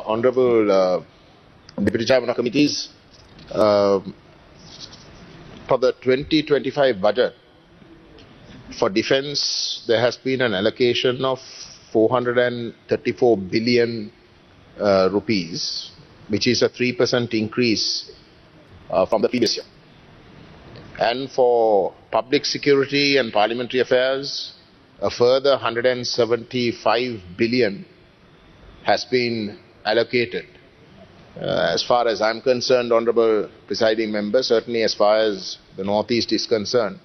Honorable Deputy Chairman of Committees, for the 2025 budget for defence, there has been an allocation of 434 billion rupees, which is a 3% increase from the previous year. And for public security and parliamentary affairs, a further 175 billion has been allocated. As far as I'm concerned, Honourable Presiding Member, certainly as far as the Northeast is concerned,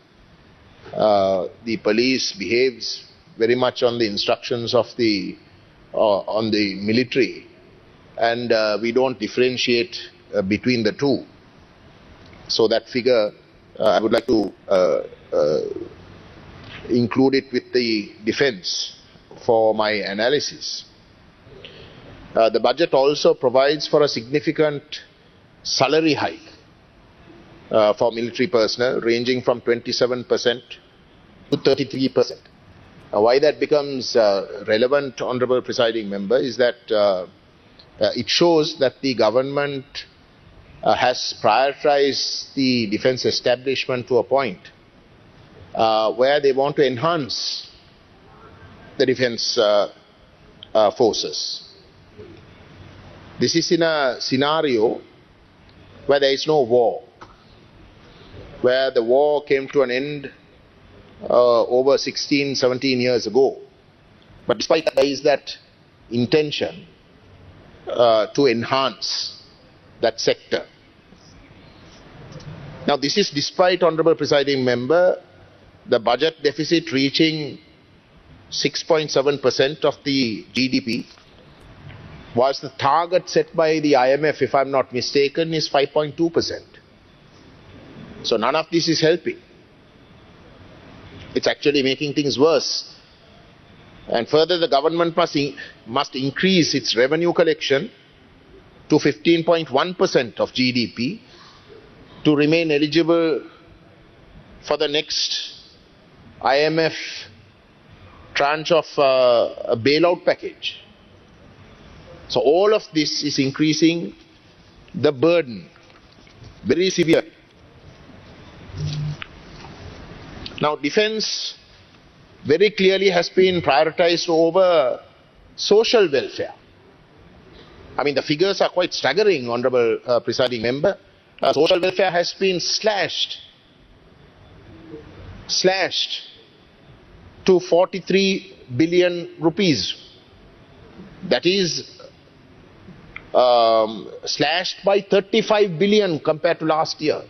the police behaves very much on the instructions of the military, and we don't differentiate between the two. So that figure, I would like to include it with the defence for my analysis. The budget also provides for a significant salary hike for military personnel, ranging from 27% to 33%. Why that becomes relevant, Honourable Presiding Member, is that it shows that the government has prioritized the defence establishment to a point where they want to enhance the defence forces. This is in a scenario where there is no war, where the war came to an end over 16, 17 years ago. But despite that, there is that intention to enhance that sector. Now, this is despite, Honourable Presiding Member, the budget deficit reaching 6.7% of the GDP, whilst the target set by the IMF, if I'm not mistaken, is 5.2%. So none of this is helping. It's actually making things worse. And further, the government must increase its revenue collection to 15.1% of GDP to remain eligible for the next IMF tranche of a bailout package. So all of this is increasing the burden very severely. Now, defence very clearly has been prioritized over social welfare. I mean, the figures are quite staggering, Honourable Presiding Member. Social welfare has been slashed to 43 billion rupees. That is slashed by 35 billion compared to last year,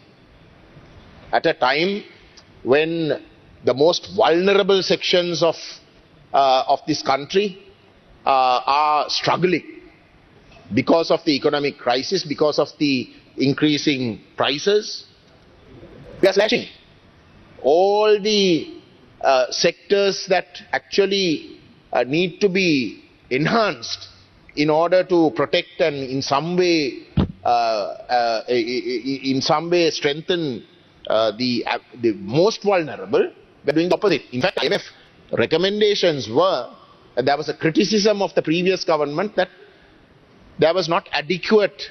at a time when the most vulnerable sections of this country are struggling because of the economic crisis, because of the increasing prices. We are slashing all the sectors that actually need to be enhanced in order to protect and in some way strengthen the most vulnerable. We're doing the opposite. In fact, IMF recommendations were, and there was a criticism of the previous government that there was not adequate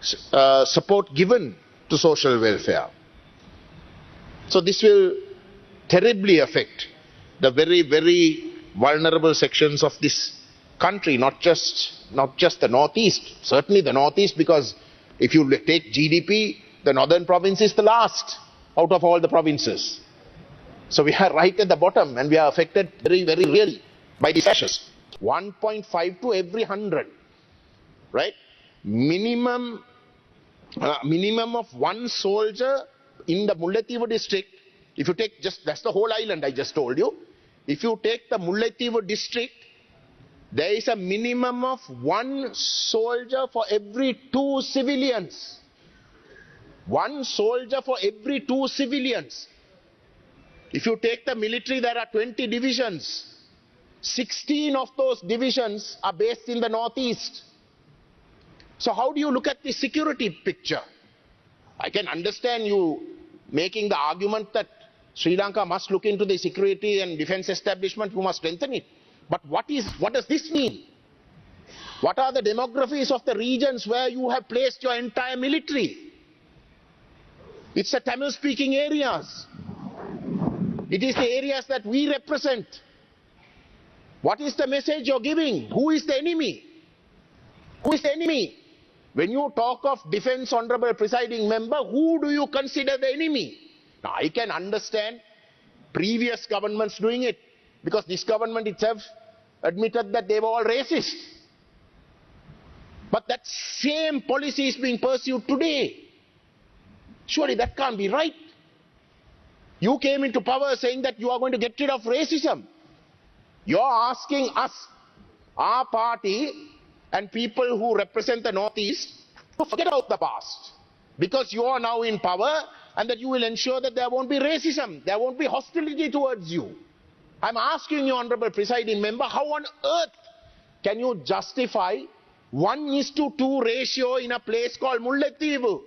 support given to social welfare. So this will terribly affect the very, very vulnerable sections of this country, not just the Northeast. Certainly the Northeast, because if you take GDP, the northern province is the last out of all the provinces. So we are right at the bottom, and we are affected very, very really by these ashes. 1.5 to every 100, right? Minimum of one soldier in the Militarization district. If you take that's the whole island I just told you. If you take the Militarization district, there is a minimum of one soldier for every 2 civilians. One soldier for every 2 civilians. If you take the military, there are 20 divisions. 16 of those divisions are based in the northeast. So how do you look at the security picture? I can understand you making the argument that Sri Lanka must look into the security and defense establishment, we must strengthen it. But what does this mean? What are the demographies of the regions where you have placed your entire military? It's the Tamil-speaking areas. It is the areas that we represent. What is the message you're giving? Who is the enemy? Who is the enemy? When you talk of defense, honorable presiding member, who do you consider the enemy? Now, I can understand previous governments doing it, because this government itself admitted that they were all racist. But that same policy is being pursued today. Surely that can't be right. You came into power saying that you are going to get rid of racism. You're asking us, our party, and people who represent the Northeast to forget about the past, because you are now in power, and that you will ensure that there won't be racism, there won't be hostility towards you. I'm asking you, honorable presiding member, how on earth can you justify 1:2 ratio in a place called Mullaitivu?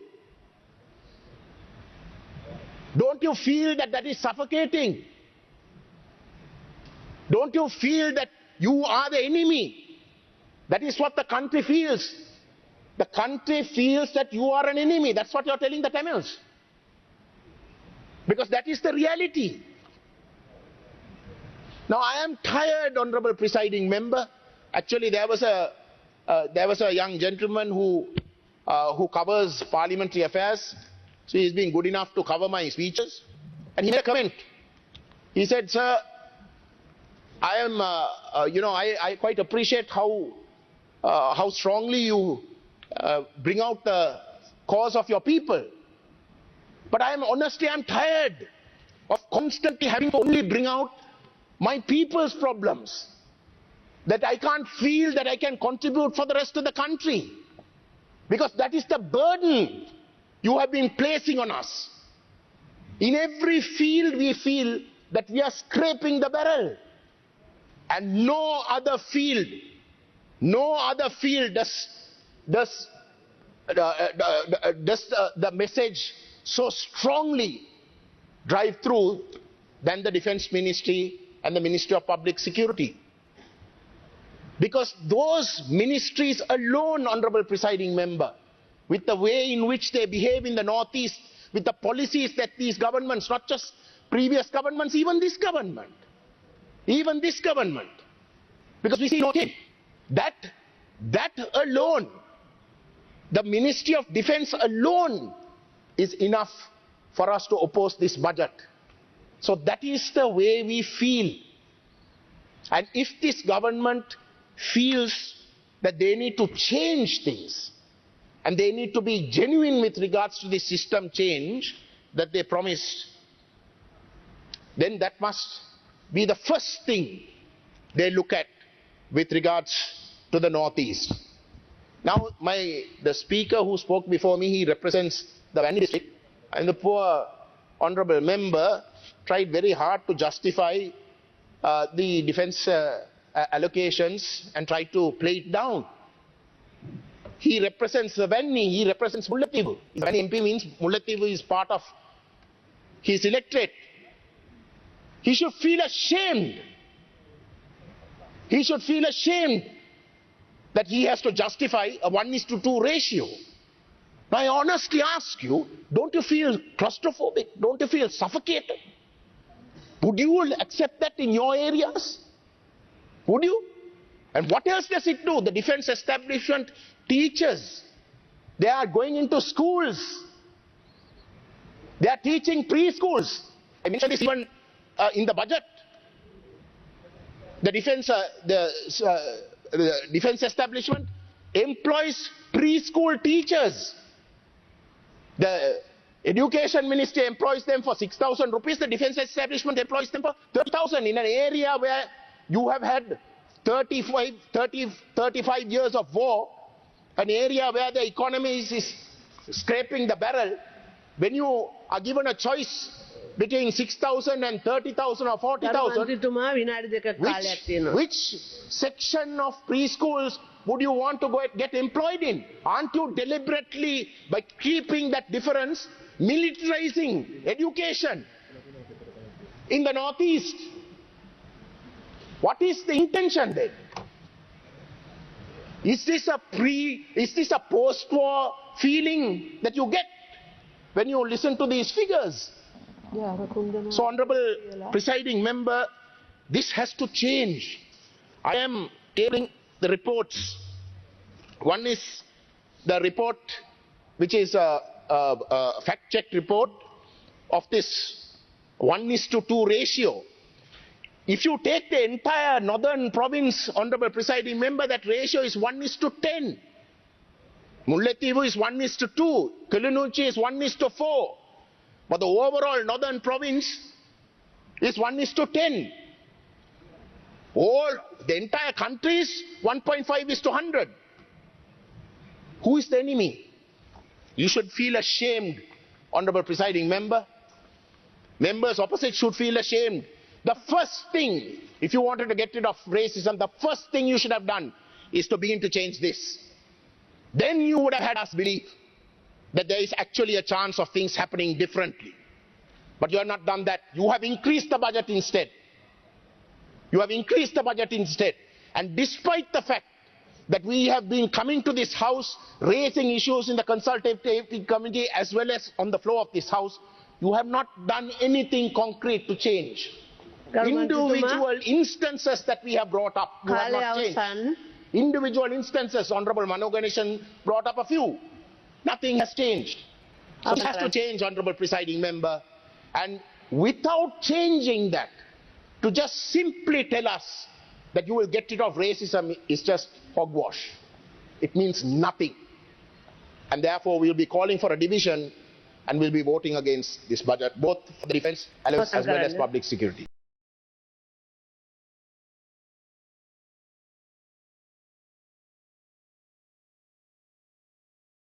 Don't you feel that that is suffocating? Don't you feel that you are the enemy? That is what the country feels. The country feels that you are an enemy. That's what you're telling the Tamils. Because that is the reality. Now I am tired, honorable presiding member. Actually, there was a young gentleman who covers parliamentary affairs. So he's been good enough to cover my speeches. And he made a comment. He said, sir, I am, I quite appreciate how strongly you bring out the cause of your people. But honestly, I'm tired of constantly having to only bring out my people's problems. That I can't feel that I can contribute for the rest of the country. Because that is the burden you have been placing on us. In every field we feel that we are scraping the barrel. And no other field does the message so strongly drive through than the Defense Ministry and the Ministry of Public Security. Because those ministries alone, honorable presiding member, with the way in which they behave in the Northeast, with the policies that these governments, not just previous governments, even this government, because we see okay, that alone, the Ministry of Defense alone is enough for us to oppose this budget. So that is the way we feel. And if this government feels that they need to change things, and they need to be genuine with regards to the system change that they promised, then that must be the first thing they look at with regards to the Northeast. Now, the speaker who spoke before me, he represents the Vani district, and the poor honorable member tried very hard to justify the defense allocations and tried to play it down. He represents the Vani, he represents Mullaitivu. Vani MP means Mullaitivu is part of his electorate. He should feel ashamed. He should feel ashamed that he has to justify a 1:2 ratio. Now I honestly ask you, don't you feel claustrophobic? Don't you feel suffocated? Would you accept that in your areas? Would you? And what else does it do? The defense establishment teachers, they are going into schools. They are teaching preschools. I mentioned this even in the budget. The defense establishment employs preschool teachers. The education ministry employs them for 6,000 rupees. The defense establishment employs them for 30,000 in an area where you have had 35 years of war, an area where the economy is scraping the barrel. When you are given a choice between 6,000 and 30,000 or 40,000, which section of preschools would you want to get employed in? Aren't you deliberately, by keeping that difference, militarizing education in the Northeast? What is the intention then? Is this a post-war feeling that you get when you listen to these figures? So, Honourable Presiding Member, this has to change. I am tabling the reports. One is the report which is a fact-check report of this 1:2 ratio. If you take the entire northern province, Honourable Presiding Member, that ratio is 1:10. Mullaitivu is 1:2. Kilinochchi is 1:4. But the overall northern province is 1:10. All the entire country is 1.5:100. Who is the enemy? You should feel ashamed, Honourable Presiding Member. Members opposite should feel ashamed. The first thing, if you wanted to get rid of racism, the first thing you should have done is to begin to change this. Then you would have had us believe that there is actually a chance of things happening differently. But you have not done that. You have increased the budget instead. You have increased the budget instead. And despite the fact that we have been coming to this House, raising issues in the Consultative Committee as well as on the floor of this House, you have not done anything concrete to change. Individual instances that we have brought up, you have not changed. Individual instances, Honourable Mano Ganeshan brought up a few. Nothing has changed. So it has to change, Honourable Presiding Member. And without changing that, to just simply tell us that you will get rid of racism is just hogwash. It means nothing. And therefore we will be calling for a division and will be voting against this budget, both for the defence as well as public security.